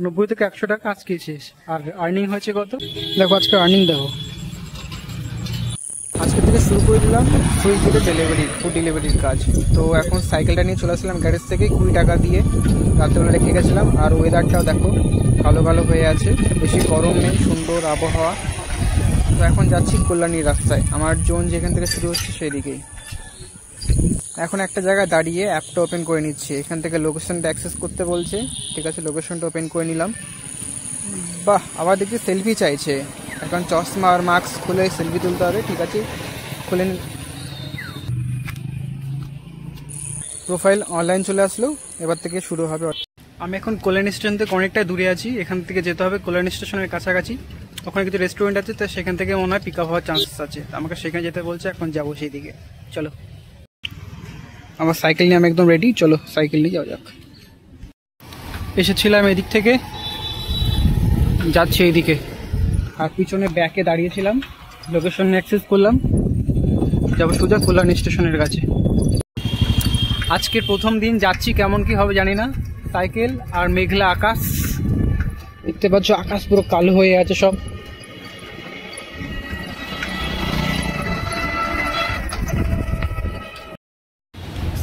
90 থেকে 100 টাকা আজকে শেষ। আর আর্নিং হয়েছে কত দেখো, আজকে আর্নিং দেখো। আজকে থেকে শুরু করে দিলাম সুইগিতে ফুড ডেলিভারির কাজ। তো এখন সাইকেলটা নিয়ে চলে আসলাম গ্যারেজ থেকে 20 টাকা দিয়ে, রাত্রেবেলা রেখে গেছিলাম। আর ওয়েদারটাও দেখো কালো কালো হয়ে আছে, বেশি গরম নেই, সুন্দর আবহাওয়া। তো এখন যাচ্ছি কল্যাণীর রাস্তায়, আমার জোন যেখান থেকে শুরু হচ্ছে সেই দিকেই। এখন একটা জায়গায় দাঁড়িয়ে অ্যাপটা ওপেন করে নিচ্ছি, এখান থেকে লোকেশনটা অ্যাক্সেস করতে বলছে। ঠিক আছে, লোকেশনটা ওপেন করে নিলাম। বাহ, আবার দেখছি সেলফি চাইছে। এখন চশমা আর মাস্ক খুলে সেলফি তুলতে হবে। ঠিক আছে, খুলে প্রোফাইল অনলাইন চলে আসলো, এবার থেকে শুরু হবে। আমি এখন কল্যাণী স্টেশন থেকে অনেকটা দূরে আছি, এখান থেকে যেতে হবে কল্যাণী স্টেশনের কাছাকাছি। ওখানে কিছু রেস্টুরেন্ট আছে, তো সেখান থেকে মনে হয় পিক আপ হওয়ার চান্সেস আছে। আমাকে সেখানে যেতে বলছে, এখন যাবো সেই দিকে। চলো, আমার সাইকেল নিয়ে আমি একদম রেডি, চলো সাইকেল নিয়ে যাওয়া যাক। এসেছিলাম এদিক থেকে, যাচ্ছি এইদিকে। আর পিছনে ব্যাকে দাঁড়িয়েছিলাম, লোকেশন অ্যাক্সেস করলাম, যাবো সোজা কল্যাণী স্টেশনের কাছে। আজকের প্রথম দিন যাচ্ছি, কেমন কি হবে জানি না। সাইকেল আর মেঘলা আকাশ দেখতে পাচ্ছ, আকাশ পুরো কালো হয়ে আছে সব।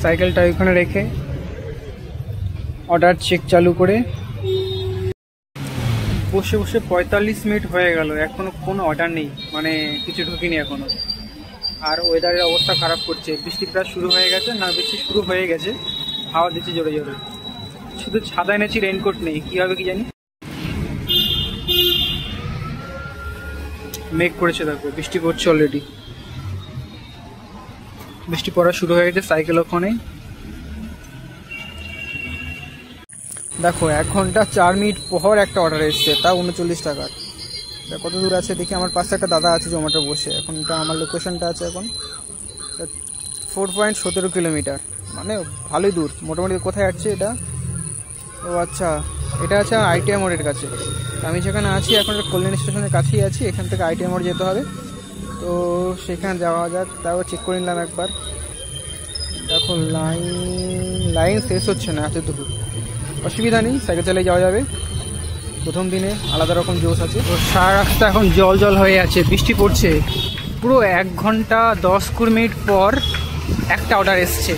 সাইকেলটা ওইখানে রেখে অর্ডার চেক চালু করে বসে বসে 45 মিনিট হয়ে গেল, এখনো কোনো অর্ডার নেই, মানে কিছু ঢুকিনি এখনো। আর ওয়েদারের অবস্থা খারাপ করছে, বৃষ্টি প্রায় শুরু হয়ে গেছে, না বৃষ্টি শুরু হয়ে গেছে, হাওয়া দিচ্ছে জোরে জোরে। শুধু ছাতা এনেছি, রেইনকোট নেই, কি হবে কি জানি। মেঘ করেছে দেখো, বৃষ্টি পড়ছে অলরেডি, বৃষ্টি পড়া শুরু হয়ে গেছে। সাইকেল ওখানে দেখো, 1 ঘন্টা 4 মিনিট পর একটা অর্ডার এসছে, তাও 39 টাকার। কত দূর আছে দেখি, আমার পাশে একটা দাদা আছে জোম্যাটো বসে। এখন আমার লোকেশনটা আছে এখন 4.17 কিলোমিটার, মানে ভালোই দূর মোটামুটি। কোথায় আসছে এটা? ও আচ্ছা, এটা আছে আইটিআই মোড়ের কাছে। আমি যেখানে আছি এখন কল্যাণী স্টেশনের কাছেই আছি, এখান থেকে আইটিআই মোড় যেতে হবে। তো সেখানে যাওয়া যাক, তাও চেক করে নিলাম একবার। দেখো লাইন শেষ হচ্ছে না এত দূর, অসুবিধা নেই, সাইকেল চালিয়ে যাওয়া যাবে। প্রথম দিনে আলাদা রকম জোশ আছে। তো সারা রাস্তা এখন জল জল হয়ে আছে, বৃষ্টি পড়ছে। পুরো 1 ঘন্টা 10-20 মিনিট পর একটা অর্ডার এসছে।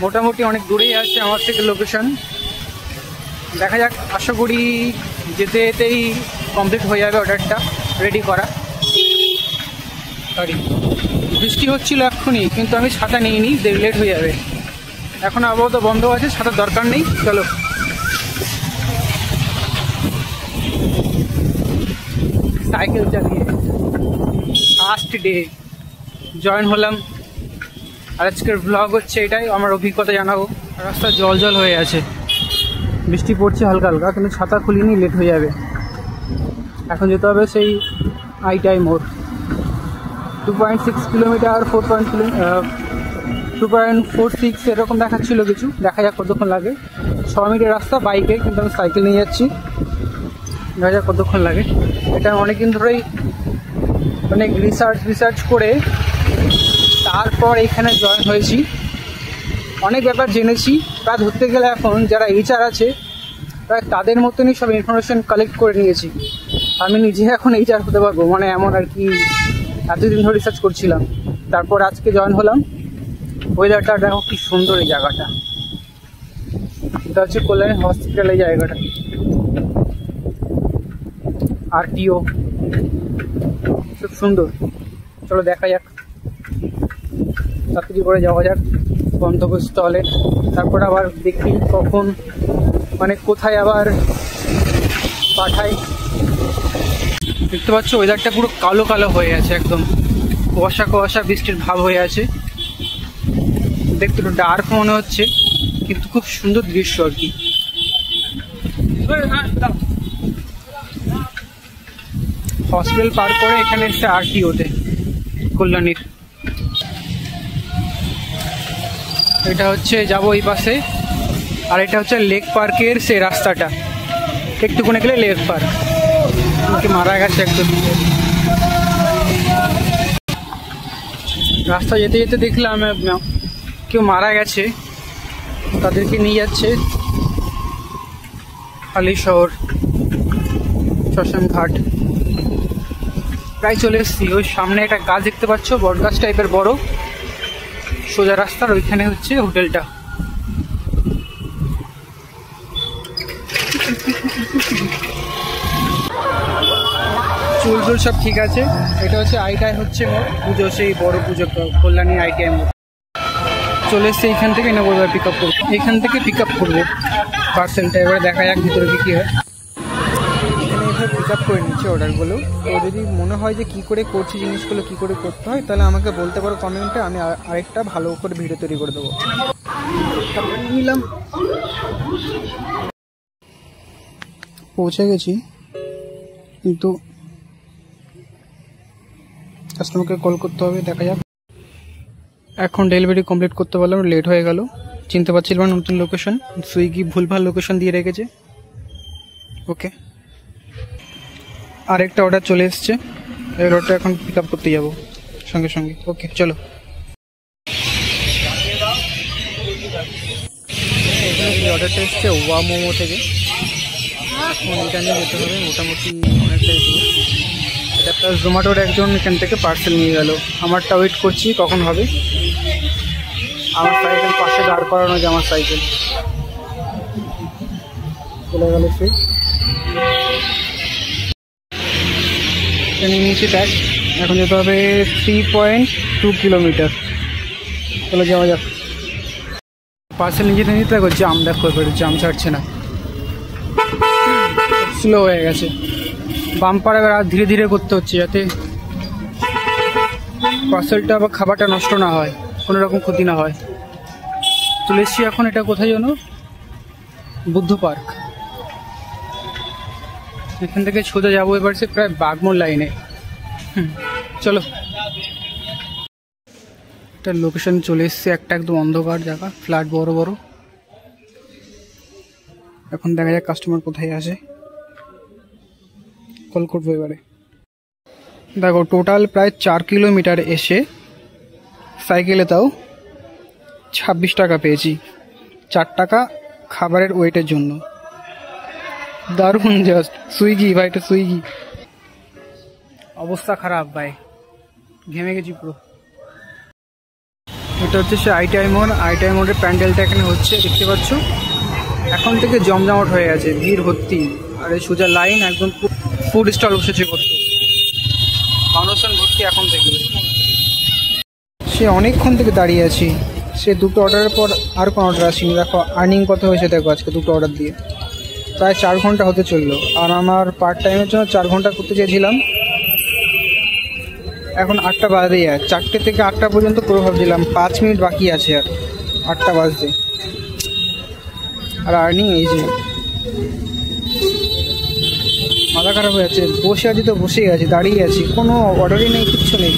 মোটামুটি অনেক দূরেই আছে আমার থেকে লোকেশন, দেখা যাক। আশা করি যেতে যেতেই কমপ্লিট হয়ে যাবে অর্ডারটা রেডি করা। সরি, বৃষ্টি হচ্ছিল এক্ষুনি, কিন্তু আমি ছাতা নিইনি, লেট হয়ে যাবে। এখন আপাতত বন্ধ আছে, ছাতার দরকার নেই। চলো, সাইকেল চালিয়ে ফার্স্ট ডে জয়েন হলাম। আর আজকের ব্লগ হচ্ছে এটাই, আমার অভিজ্ঞতা জানাবো। রাস্তা জল জল হয়ে আছে, বৃষ্টি পড়ছে হালকা হালকা, কিন্তু ছাতা খুলিনি, লেট হয়ে যাবে। এখন যেতে হবে সেই আইটিআই মোড়। 2.6 কিলোমিটার, 2.46 এরকম দেখাচ্ছিল কিছু, দেখা যাক কতক্ষণ লাগে। 6 মিনিটের রাস্তা বাইকে, কিন্তু আমি সাইকেল নিয়ে যাচ্ছি, দেখা যাক কতক্ষণ লাগে। এটা অনেকদিন ধরেই অনেক রিসার্চ করে তারপর এখানে জয়েন হয়েছি, অনেক ব্যাপার জেনেছি। প্রায় ধরতে গেলে এখন যারা এইচআর আছে প্রায় তাদের মতনই সব ইনফরমেশন কালেক্ট করে নিয়েছি। আমি নিজে এখন এইচআর হতে পারবো, মানে এমন আর কি। এতদিন ধরে রিসার্চ করছিলাম, তারপর আজকে জয়েন হলাম। ওয়েদারটা দেখো কি সুন্দর, এই জায়গাটা। এটা হচ্ছে কল্যাণী হসপিটাল, এই জায়গাটা। আরটিও খুব সুন্দর। চলো দেখা যাক, তাড়াতাড়ি করে যাওয়া যাক গন্তব্যস্থলে। তারপর আবার দেখি কখন, মানে কোথায় আবার পাঠাই। দেখতে পাচ্ছ ওয়েদারটা পুরো কালো কালো হয়ে আছে, একদম কুয়াশা কুয়াশা, বৃষ্টির ভাব হয়ে আছে। দেখতে একটু ডার্ক মনে হচ্ছে, কিন্তু খুব সুন্দর দৃশ্য আর কি। হসপিটাল পার করে এখানে এসে আরটিওতে কল্যাণীর। এটা হচ্ছে যাবো এই পাশে, আর এটা হচ্ছে লেক পার্কের সে রাস্তাটা, একটুকুনে গেলে লেক পার্ক। মারা গেছে একদম। রাস্তা যেতে যেতে দেখলাম কেউ মারা গেছে, তাদেরকে নিয়ে যাচ্ছে হালিশহর শ্মশান ঘাট। প্রায় চলে এসেছি। ওই সামনে একটা গাছ দেখতে পাচ্ছ, বট গাছ টাইপের বড়, সোজা রাস্তার ওইখানে হচ্ছে হোটেলটা। চুল টুল সব ঠিক আছে। এটা হচ্ছে আইটাই হচ্ছে পুজো, সেই বড় পুজো কল্যাণী আইটিআই মোড়। চলে এসছে এইখান থেকে নেবো, এবার পিক আপ করবো। এইখান থেকে পিক আপ করবো পার্সেলটা। এবার দেখা যাক ভিতরে কি হয়। এখানে এভাবে পিক আপ করে নিচ্ছে অর্ডারগুলো। তো যদি মনে হয় যে কী করে করছি, জিনিসগুলো কী করে করতে হয়, তাহলে আমাকে বলতে পারো কমেন্টে, আমি আরেকটা ভালো করে ভিডিও তৈরি করে দেবো। নিলাম, পৌঁছে গেছি, কিন্তু কাস্টমারকে কল করতে হবে। দেখা যাক। এখন ডেলিভারি কমপ্লিট করতে পারলাম, লেট হয়ে গেল। চিনতে পারছিলাম না নতুন লোকেশন, সুইগি ভুলভাল লোকেশন দিয়ে রেখেছে। ওকে, আরেকটা অর্ডার চলে এসছে, এই অর্ডারটা এখন পিক আপ করতে যাবো সঙ্গে সঙ্গে। ওকে চলো। এই অর্ডারটা এসছে ওয়া মোমো থেকে। এটা নিয়ে যেতে হবে মোটামুটি অনেকটাই দূর। এটা প্লাস জোম্যাটোর একজন এখান থেকে পার্সেল নিয়ে গেল। আমারটা ওয়েট করছি কখন হবে। আমার সাইকেল পাশে দাঁড় করানো, যে আমার সাইকেল চলে গেল। সে নিয়ে নিয়েছি ট্যাগ। এখন যেতে হবে 3.2 কিলোমিটার। চলে যাওয়া যাক। পার্সেল নিয়ে যেতে নিতে দেখো জাম, দেখো এবারে জাম ছাড়ছে না, স্লো হয়ে গেছে। বাম্পার এবার আর ধীরে ধীরে করতে হচ্ছে, যাতে পার্সেলটা বা খাবারটা নষ্ট না হয়, কোনো রকম ক্ষতি না হয়। চলে এসছি এখন। এটা কোথায় যেন, বুদ্ধ পার্ক। এখান থেকে সোজা যাবো এবার সে প্রায় বাগমোড় লাইনে। চলো। একটা লোকেশন চলে এসছে, একটা একদম অন্ধকার জায়গা, ফ্ল্যাট বড় বড়। এখন দেখা যাক কাস্টমার কোথায় আসে, কল করবো এবারে। দেখো টোটাল প্রায় 4 কিলোমিটার এসে সাইকেলে তাও 26 টাকা পেয়েছি। 4 টাকা খাবারের ওয়েটের জন্য। দারুণ জাস্ট। সুইগি ভাই, এটা সুইগি। অবস্থা খারাপ ভাই, ঘেমে গেছি পুরো। এটা হচ্ছে সে আইটিআই মোড়। আইটিআই মোড়ের প্যান্ডেলটা এখানে হচ্ছে, দেখতে পাচ্ছ। এখন থেকে জমজমাট হয়ে গেছে, ভিড় ভর্তি। আর এই সোজা লাইন, একদম ফুড স্টল বসেছে কত, মানুষজন ভর্তি এখন থেকে। সে অনেকক্ষণ থেকে দাঁড়িয়ে আছি। সে দুটো অর্ডারের পর আর কোনো অর্ডার আসেনি। দেখো আর্নিং কত হয়েছে দেখো আজকে দুটো অর্ডার দিয়ে। প্রায় 4 ঘন্টা হতে চললো। আর আমার পার্ট টাইমের জন্য 4 ঘন্টা করতে চেয়েছিলাম। এখন 8টা বাজে, 4টে থেকে 8টা পর্যন্ত পুরো ভাবছিলাম 5 মিনিট বাকি আছে, আর 8টা বাজতে। আর আর্নিং এই যে, মাথা খারাপ হয়ে যাচ্ছে। বসে আছি তো বসেই আছি, দাঁড়িয়ে আছি, কোনো অর্ডারই নেই, কিচ্ছু নেই।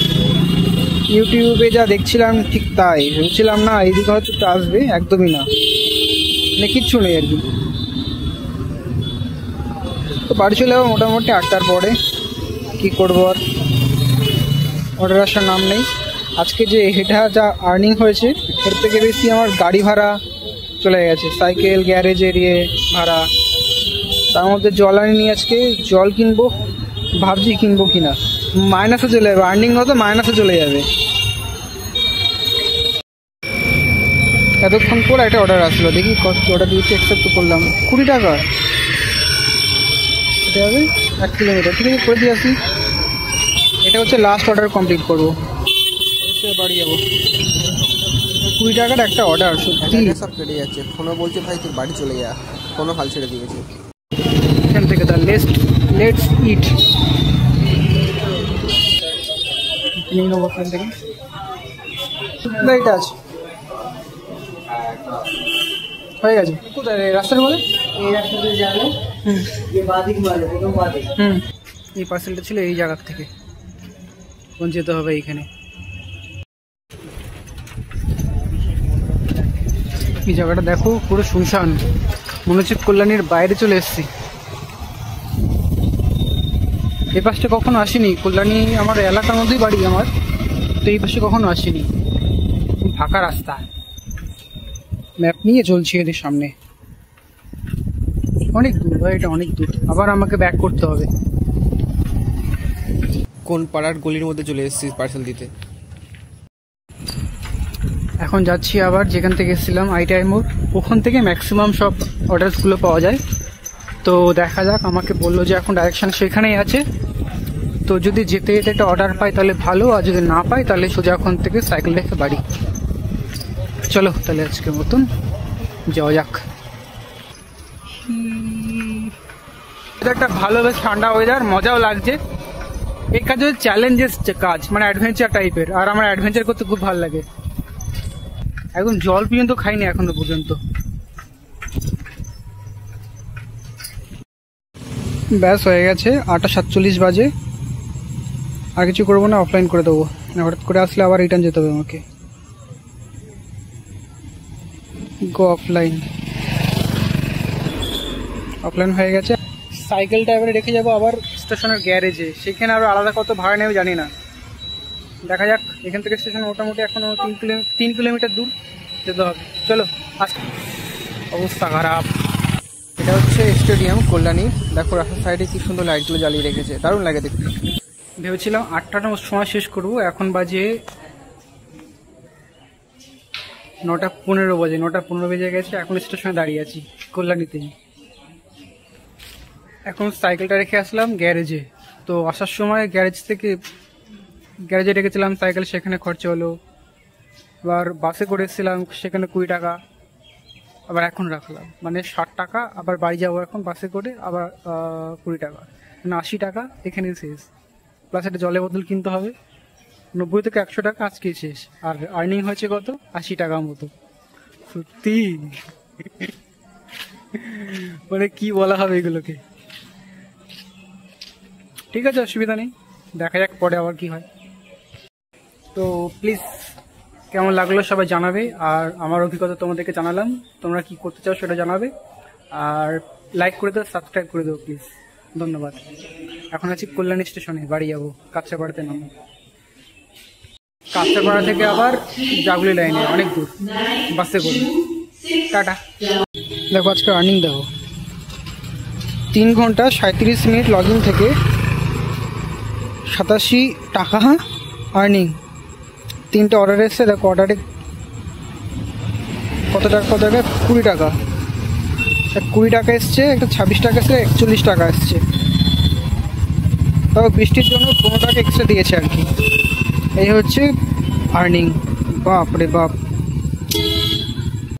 ইউটিউবে যা দেখছিলাম ঠিক তাই ভেবেছিলাম, না এইদিকে হয়তো তো আসবে, একদমই না, মানে কিচ্ছু নেই আর কি। তো বাড়ি চলে যাবো মোটামুটি 8টার পরে। কী করবো আর, অর্ডার আসার নাম নেই। আজকে যে এটা যা আর্নিং হয়েছে, এর থেকে বেশি আমার গাড়ি ভাড়া চলে গেছে, সাইকেল গ্যারেজ এরিয়ে ভাড়া। তার মধ্যে জল আনিনি আজকে, জল কিনবো ভাবছি, কিনবো কিনা। মাইনাসে চলে যাবে, আর্নিং হতো মাইনাসে চলে যাবে। এতক্ষণ পর একটা অর্ডার আসলো, দেখি কত অর্ডার দিয়েছি, অ্যাকসেপ্ট করলাম। 20 টাকা। এটা হবে 1 কিলোমিটার, ঠিক আছে করে দিয়ে আসি। এটা হচ্ছে লাস্ট অর্ডার কমপ্লিট করবো, বাড়ি যাবো। 20 টাকার একটা অর্ডার, সত্যি সব কেটে যাচ্ছে। ফোনও বলছে ভাই তুই বাড়ি চলে যা, ফোনও হাল ছেড়ে দিয়েছে। এখান থেকে তার লেটস ইট নিয়ে নেবো এখান থেকে। এটা আছে, হয়ে গেছে। কোথায় রাস্তাটা বলে? এই রাস্তাতে যাবে, এই পার্সেলটা ছিল এই জায়গার থেকে, কোন যেতে হবে এইখানে। এই জায়গাটা দেখো পুরো শুনশান, মনে হচ্ছে কল্যাণীর বাইরে চলে এসেছি। এই পাশটা কখনো আসিনি, কল্যাণী আমার এলাকার মধ্যেই বাড়ি আমার, তো এই পাশে কখনো আসিনি। ফাঁকা রাস্তা, ম্যাপ নিয়ে চলছি এদের সামনে। অনেক দূর ভাই, এটা অনেক দূর, আবার আমাকে ব্যাক করতে হবে। কোন পাড়ার গলির মধ্যে চলে এসেছিস পার্সেল দিতে? এখন যাচ্ছি আবার যেখান থেকে এসেছিলাম, আইটিআই মোড়। ওখান থেকে ম্যাক্সিমাম সব অর্ডারসগুলো পাওয়া যায়। তো দেখা যাক, আমাকে বললো যে এখন ডাইরেকশন সেখানেই আছে। তো যদি যেতে যেতে একটা অর্ডার পাই তাহলে ভালো, আর যদি না পাই তাহলে সোজা ওখান থেকে সাইকেল রেখে বাড়ি। চলো তাহলে আজকের মতন যাওয়া যাক। একটা ভালো, বেশ ঠান্ডা ওয়েদার, মজাও লাগছে। এই কাজ হচ্ছে চ্যালেঞ্জেস কাজ, মানে অ্যাডভেঞ্চার টাইপের, আর আমার অ্যাডভেঞ্চার করতে খুব ভালো লাগে। একদম জল পর্যন্ত খাইনি এখনো পর্যন্ত। ব্যাস হয়ে গেছে, 8:47 বাজে। আর কিছু করবো না, অফলাইন করে দেবো। হঠাৎ করে আসলে আবার রিটার্ন যেতে হবে আমাকে। গো অফলাইন। অফলাইন হয়ে গেছে। সাইকেলটা এবারে রেখে যাবো আবার স্টেশনের গ্যারেজে, সেখানে আরও আলাদা কত ভাড়া নেবে জানি না, দেখা যাক। এখান থেকে স্টেশন মোটামুটি এখনও 3 কিলোমিটার দূর যেতে হবে। চলো আস। অবস্থা খারাপ। এটা হচ্ছে স্টেডিয়াম কল্যাণী। দেখো রাস্তার সাইডে কি সুন্দর লাইটগুলো জ্বালিয়ে রেখেছে, দারুণ লাগে দেখতে। ভেবেছিলাম 8টার সময় শেষ করবো, এখন বাজে 9:15 বাজে। 9:15 বেজে গেছে, এখন স্টেশনে দাঁড়িয়ে আছি কল্যাণীতেই। এখন সাইকেলটা রেখে আসলাম গ্যারেজে। তো আসার সময় গ্যারেজে রেখেছিলাম সাইকেল, সেখানে খরচা হলো। আবার বাসে করে এসেছিলাম, সেখানে 20 টাকা। আবার এখন রাখলাম, মানে 60 টাকা। আবার বাড়ি যাবো এখন বাসে করে, আবার 20 টাকা, মানে 80 টাকা এখানে শেষ। প্লাস একটা জলের বোতল কিনতে হবে। 90 থেকে 100 টাকা আজকেই শেষ। আর আর্নিং হয়েছে কত? 80 টাকার মতো। সত্যি মানে কি বলা হবে এগুলোকে। ঠিক আছে, অসুবিধা নেই, দেখা যাক পরে আবার কি হয়। তো প্লিজ কেমন লাগলো সবাই জানাবে, আর আমার অভিজ্ঞতা তোমাদেরকে জানালাম। তোমরা কি করতে চাও সেটা জানাবে, আর লাইক করে দাও, সাবস্ক্রাইব করে দাও প্লিজ। ধন্যবাদ। এখন আছি কল্যাণী স্টেশনে, বাড়ি যাবো। কাঁচরাপাড়াতে নামবো, কাঁচরাপাড়া থেকে আবার জাগুলি লাইনে, অনেক দূর, বাসে করে। টাটা। দেখো আজকে আর্নিং দেখো, 3 ঘন্টা 37 মিনিট লগ ইন থেকে 87 টাকা আর্নিং। 3টে অর্ডার এসছে। দেখো অর্ডারে কত টাকা 20 টাকা। 20 টাকা এসছে, একটা 26 টাকা এসছে, 41 টাকা এসছে। তবে বৃষ্টির জন্য 15 টাকা এক্সট্রা দিয়েছে আর কি। এই হচ্ছে আর্নিং। বাপ রে বাপ।